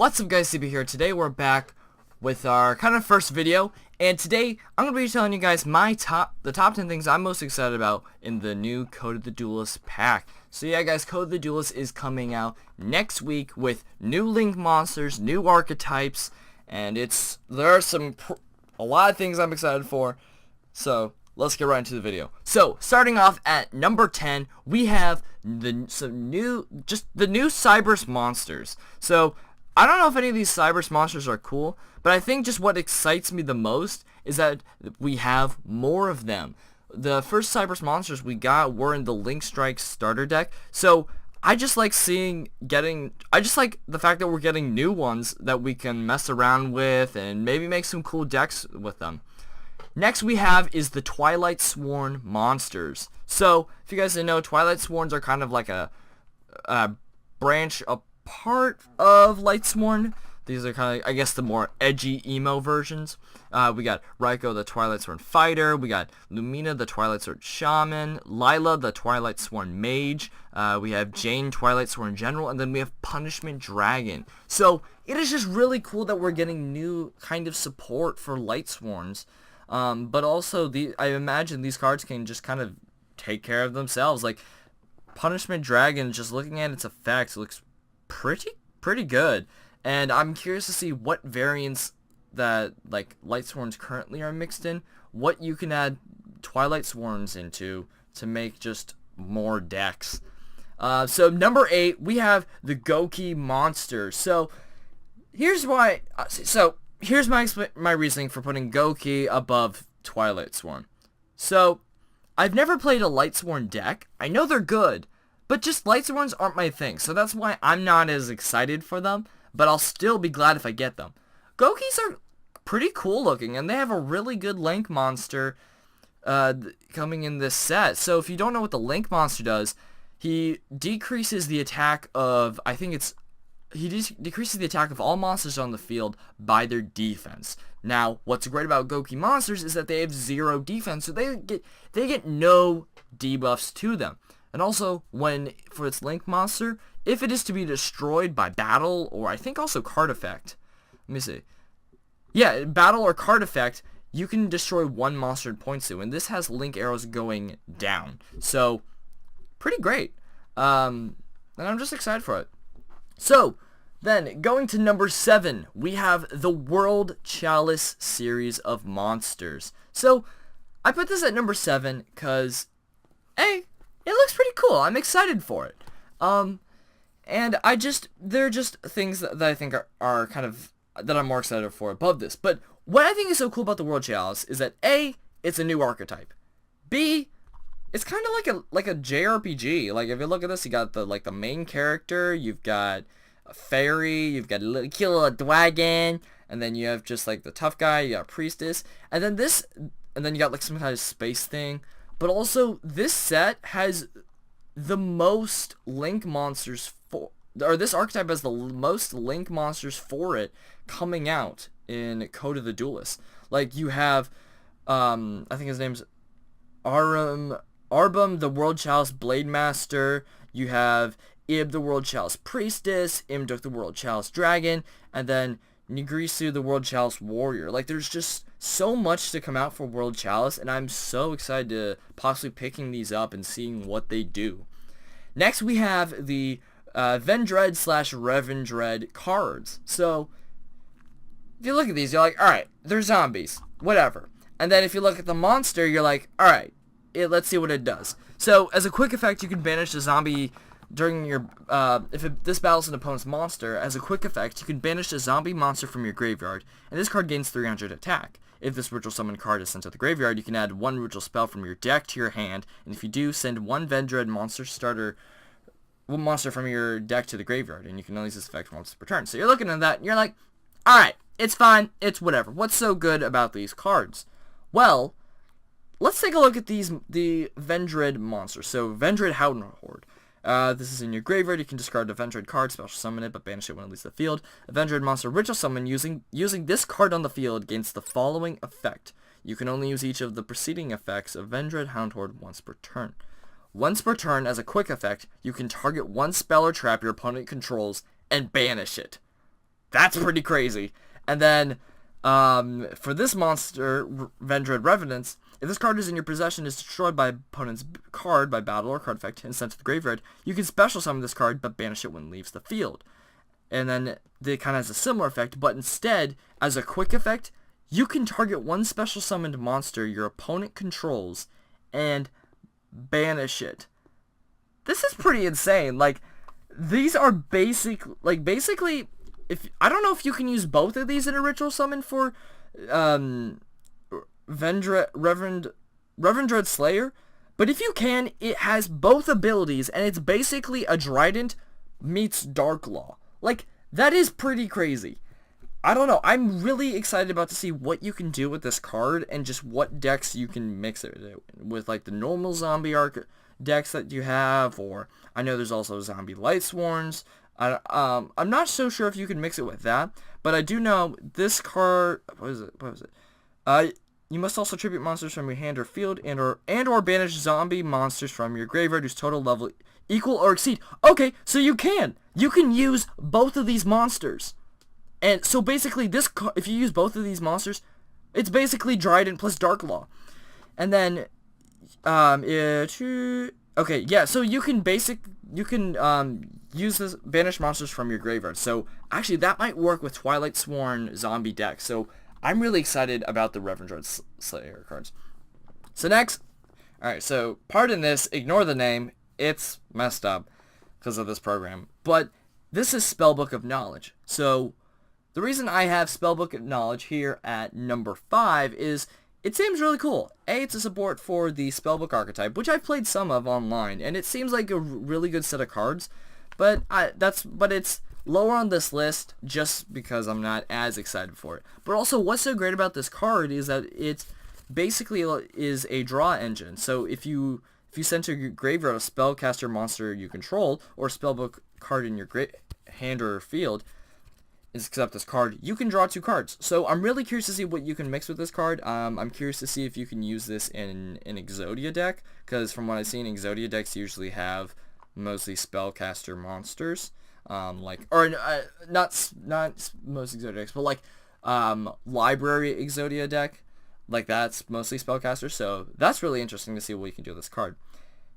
What's up guys, CB here. Today we're back with our kind of first video, and today I'm going to be telling you guys the top 10 things I'm most excited about in the new Code of the Duelist pack. So yeah guys, Code of the Duelist is coming out next week with new Link monsters, new archetypes, and there are a lot of things I'm excited for. So let's get right into the video. So starting off at number 10, we have the new Cyberse monsters. So I don't know if any of these Cyberse monsters are cool, but I think just what excites me the most is that we have more of them. The first Cyberse monsters we got were in the Link Strike starter deck, so I just like the fact that we're getting new ones that we can mess around with and maybe make some cool decks with them. Next we have is the Twilight Sworn monsters. So if you guys didn't know, Twilight Sworns are kind of like a branch part of Lightsworn. These are kind of, I guess, the more edgy emo versions. We got Raiko, the Twilight Sworn fighter. We got Lumina, the Twilight Sworn shaman. Lila, the Twilight Sworn mage. We have Jane, Twilight Sworn general, and then we have Punishment Dragon. So it is just really cool that we're getting new kind of support for Lightsworns. But also, I imagine these cards can just kind of take care of themselves. Like Punishment Dragon, just looking at its effects, looks pretty good, and I'm curious to see what variants that like Lightsworns currently are mixed in, what you can add Twilight Sworns into to make just more decks. So number 8, we have the Goki monster. So here's why. Here's my reasoning for putting Goki above Twilight Sworn. So I've never played a Lightsworn deck. I know they're good, but just Lightsworns aren't my thing, so that's why I'm not as excited for them, but I'll still be glad if I get them. Gokis are pretty cool looking, and they have a really good Link monster coming in this set. So if you don't know what the Link monster does, he decreases the attack of, decreases the attack of all monsters on the field by their defense. Now, what's great about Goki monsters is that they have 0 defense, so they get no debuffs to them. And also, for its Link monster, if it is to be destroyed by battle, or I think also card effect, let me see. Yeah, battle or card effect, you can destroy one monster in points to, and this has Link arrows going down. So, pretty great. And I'm just excited for it. So, then, going to number 7, we have the World Chalice series of monsters. So, I put this at number 7 because, hey, it looks pretty cool. I'm excited for it. And they're just things that I think are kind of, that I'm more excited for above this. But what I think is so cool about the World Chalice is that A, it's a new archetype. B, it's kind of like a JRPG. Like if you look at this, you got the main character, you've got a fairy, you've got a little cute little dragon, and then you have just like the tough guy, you got a priestess, and then you got like some kind of space thing. But also, this set has the most Link monsters this archetype has the most Link monsters for it coming out in Code of the Duelist. Like, you have, I think his name's Arbum, the World Chalice Blade Master. You have Ib, the World Chalice Priestess. Imduk, the World Chalice Dragon. And then Nigrisu, the World Chalice Warrior. Like, there's just so much to come out for World Chalice, and I'm so excited to possibly picking these up and seeing what they do. Next, we have the Vendread / Revendread cards. So, if you look at these, you're like, alright, they're zombies. Whatever. And then if you look at the monster, you're like, alright, let's see what it does. So, as a quick effect, you can banish the zombie during your, this battles an opponent's monster. As a quick effect, you can banish a zombie monster from your graveyard, and this card gains 300 attack. If this ritual summon card is sent to the graveyard, you can add 1 ritual spell from your deck to your hand, and if you do, send 1 Vendread monster from your deck to the graveyard, and you can only use this effect once per turn. So you're looking at that, and you're like, alright, it's fine, it's whatever. What's so good about these cards? Well, let's take a look at the Vendread monster. So, Vendread Horde. This is in your graveyard. You can discard a Vendread card, special summon it, but banish it when it leaves the field. A Vendread monster ritual summon using this card on the field gains the following effect. You can only use each of the preceding effects of Vendread Horde once per turn. Once per turn, as a quick effect, you can target one spell or trap your opponent controls and banish it. That's pretty crazy. And then for this monster, Vendread Revenants, if this card is in your possession, is destroyed by opponent's card by battle or card effect and sent to the graveyard, you can special summon this card but banish it when it leaves the field. And then it kind of has a similar effect, but instead, as a quick effect, you can target one special summoned monster your opponent controls and banish it. This is pretty insane. Like, these are basically, if I don't know if you can use both of these in a ritual summon for Reverend Slayer, but if you can, it has both abilities, and it's basically a Trident meets Dark Law. Like, that is pretty crazy. I don't know. I'm really excited about to see what you can do with this card and just what decks you can mix it with, like the normal zombie arc decks that you have, or I know there's also zombie Lightsworns. I'm not so sure if you can mix it with that, but I do know this card. What was it? You must also tribute monsters from your hand or field, and or banish zombie monsters from your graveyard whose total level equal or exceed. Okay, so you can use both of these monsters. And so basically, if you use both of these monsters, it's basically Trident plus Dark Law. And then, okay, yeah, so you can use this banish monsters from your graveyard. So actually, that might work with Twilight Sworn zombie deck. So I'm really excited about the Reverend Slayer cards. So next, alright, so pardon this, ignore the name, it's messed up because of this program. But this is Spellbook of Knowledge. So the reason I have Spellbook of Knowledge here at number 5 is it seems really cool. It's a support for the Spellbook archetype, which I've played some of online, and it seems like a really good set of cards. But it's lower on this list just because I'm not as excited for it. But also, what's so great about this card is that it basically is a draw engine. So if you send to your graveyard a spellcaster monster you control, or a spellbook card in your hand or field, except this card, you can draw 2 cards. So I'm really curious to see what you can mix with this card. I'm curious to see if you can use this in an Exodia deck, because from what I've seen, Exodia decks usually have mostly spellcaster monsters. Not most Exodia decks, but like library Exodia deck, like that's mostly spellcaster. So that's really interesting to see what you can do with this card.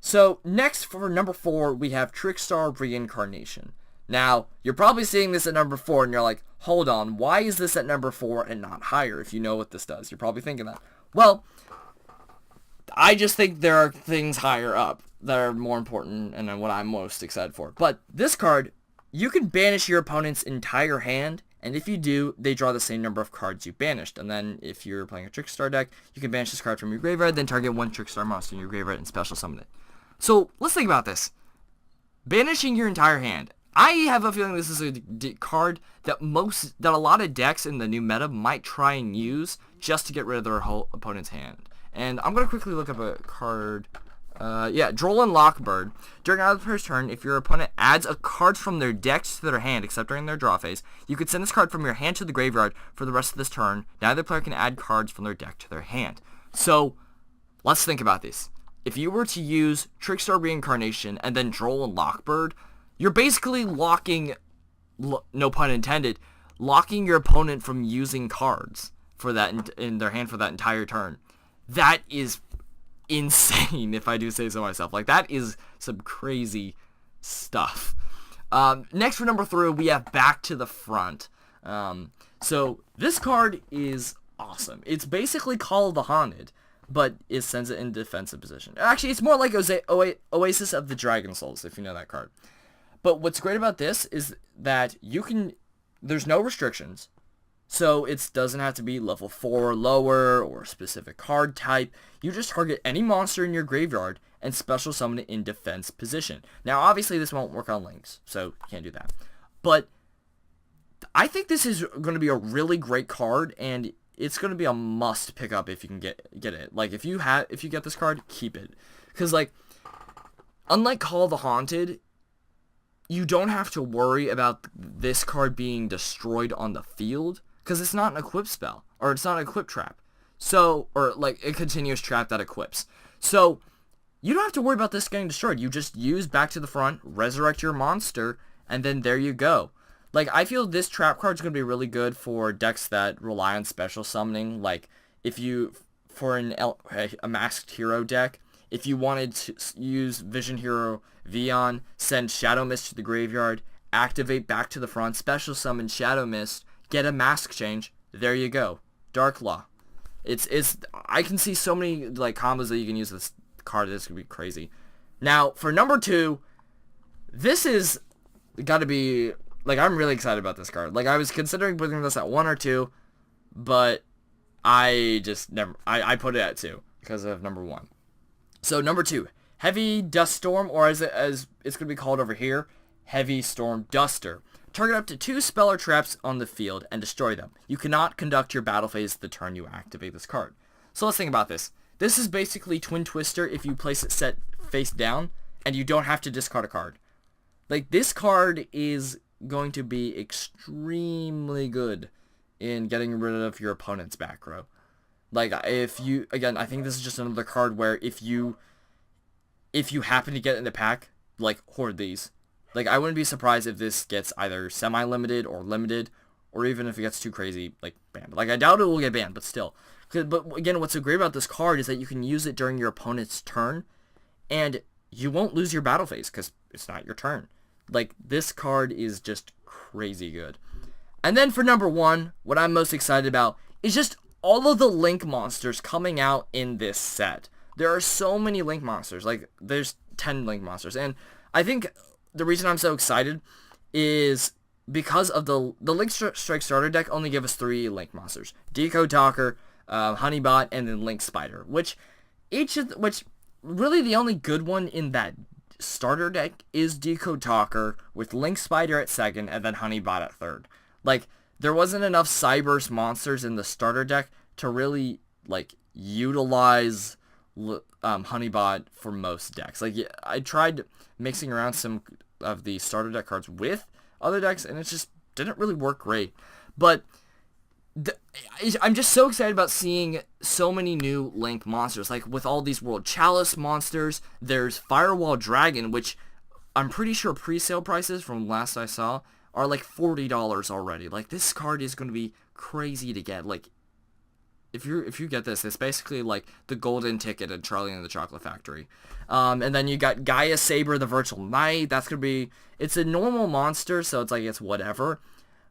So next, for number 4, we have Trickstar Reincarnation. Now, you're probably seeing this at number 4, and you're like, hold on, why is this at number 4 and not higher? If you know what this does, you're probably thinking that. Well, I just think there are things higher up that are more important and what I'm most excited for. But this card, you can banish your opponent's entire hand, and if you do, they draw the same number of cards you banished. And then if you're playing a Trickstar deck, you can banish this card from your graveyard, then target one Trickstar monster in your graveyard and special summon it. So let's think about this. Banishing your entire hand. I have a feeling this is a card that a lot of decks in the new meta might try and use just to get rid of their whole opponent's hand. And I'm going to quickly look up a card. Droll and Lockbird. During either player's turn, if your opponent adds a card from their deck to their hand, except during their draw phase, you could send this card from your hand to the graveyard for the rest of this turn. Neither player can add cards from their deck to their hand. So, let's think about this. If you were to use Trickstar Reincarnation and then Droll and Lockbird, you're basically locking, no pun intended, locking your opponent from using cards for that in their hand for that entire turn. That is insane, if I do say so myself. Like, that is some crazy stuff. Next, for number 3, we have Back to the Front. So this card is awesome. It's basically Call of the Haunted, but it sends it in defensive position. Actually, it's more like Oasis of the Dragon Souls, if you know that card. But what's great about this is that there's no restrictions. So it doesn't have to be level 4 or lower or a specific card type. You just target any monster in your graveyard and special summon it in defense position. Now, obviously, this won't work on Lynx, so you can't do that. But I think this is going to be a really great card, and it's going to be a must pick up if you can get it. Like, if you get this card, keep it. Because, like, unlike Call of the Haunted, you don't have to worry about this card being destroyed on the field, because it's not an equip spell, or it's not an equip trap. So, or like a continuous trap that equips. So, you don't have to worry about this getting destroyed. You just use Back to the Front, resurrect your monster, and then there you go. Like, I feel this trap card is going to be really good for decks that rely on special summoning. Like, if you, for a masked hero deck, if you wanted to use Vision Hero Vion, send Shadow Mist to the graveyard, activate back to the front, special summon Shadow Mist, get a mask change, there you go. Dark Law. I can see so many, like, combos that you can use this card. This could be crazy. Now, for number 2, this is got to be, like, I'm really excited about this card. Like, I was considering putting this at 1 or 2, but I just never, I put it at 2 because of number 1. So, number 2, Heavy Dust Storm, or as it's going to be called over here, Heavy Storm Duster. Target up to 2 spell or traps on the field and destroy them. You cannot conduct your battle phase the turn you activate this card. So let's think about this. This is basically Twin Twister if you place it set face down and you don't have to discard a card. Like, this card is going to be extremely good in getting rid of your opponent's back row. Like, if you, again, I think this is just another card where if you happen to get in the pack, like, hoard these. Like, I wouldn't be surprised if this gets either semi-limited or limited, or even if it gets too crazy, like, banned. Like, I doubt it will get banned, but still. But, again, what's so great about this card is that you can use it during your opponent's turn, and you won't lose your battle phase, because it's not your turn. Like, this card is just crazy good. And then for number 1, what I'm most excited about is just all of the Link monsters coming out in this set. There are so many Link monsters. Like, there's 10 Link monsters, and I think the reason I'm so excited is because of the Link Strike starter deck only give us 3 Link monsters: Decode Talker, Honeybot, and then Link Spider. Which really the only good one in that starter deck is Decode Talker, with Link Spider at 2nd and then Honeybot at 3rd. Like, there wasn't enough Cyberse monsters in the starter deck to really, like, utilize Honeybot for most decks. Like, I tried mixing around some of the starter deck cards with other decks, and it just didn't really work great. But I'm just so excited about seeing so many new Link monsters. Like, with all these World Chalice monsters, there's Firewall Dragon, which I'm pretty sure pre-sale prices from last I saw are like $40 already. Like, this card is going to be crazy to get. Like, if you get this, it's basically like the golden ticket at Charlie and the Chocolate Factory. And then you got Gaia Saber, the Virtual Knight. That's going to be, it's a normal monster, so it's like, it's whatever.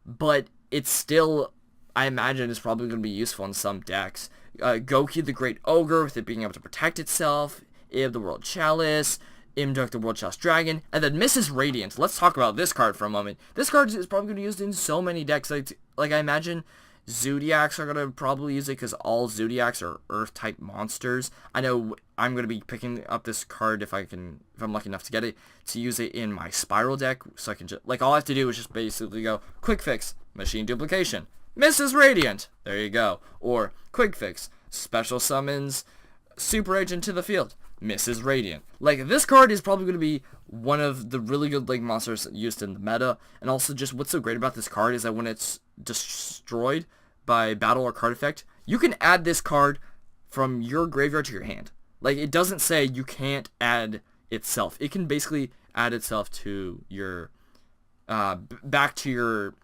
But it's still, I imagine, it's probably going to be useful in some decks. Goki, the Great Ogre, with it being able to protect itself. Ib, the World Chalice. Imduk, the World Chalice Dragon. And then Mrs. Radiant. Let's talk about this card for a moment. This card is probably going to be used in so many decks. Like I imagine Zodiacs are going to probably use it because all Zodiacs are Earth-type monsters. I know I'm going to be picking up this card if I'm lucky enough to get it, to use it in my Spiral deck. So I can just, like, all I have to do is just basically go, Quick Fix, Machine Duplication, Mrs. Radiant, there you go. Or, Quick Fix, Special Summons, Super Agent to the field, Mrs. Radiant. Like, this card is probably going to be one of the really good Link monsters used in the meta. And also, just what's so great about this card is that when it's destroyed by battle or card effect, you can add this card from your graveyard to your hand. Like, it doesn't say you can't add itself. It can basically add itself to your back to your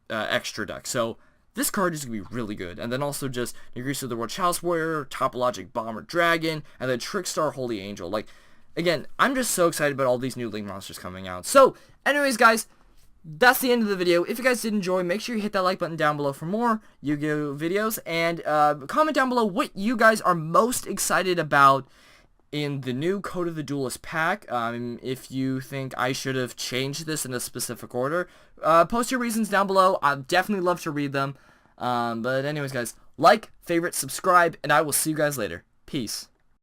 extra deck. So this card is going to be really good. And then also just Nagrisu, the World Chalice Warrior, Topologic Bomber Dragon, and then Trickstar Holy Angel. Like, again, I'm just so excited about all these new Link monsters coming out. So, anyways, guys, that's the end of the video. If you guys did enjoy, make sure you hit that like button down below for more Yu-Gi-Oh videos, and comment down below what you guys are most excited about in the new Code of the Duelist pack. If you think I should have changed this in a specific order, post your reasons down below. I'd definitely love to read them. But anyways, guys, like, favorite, subscribe, and I will see you guys later. Peace.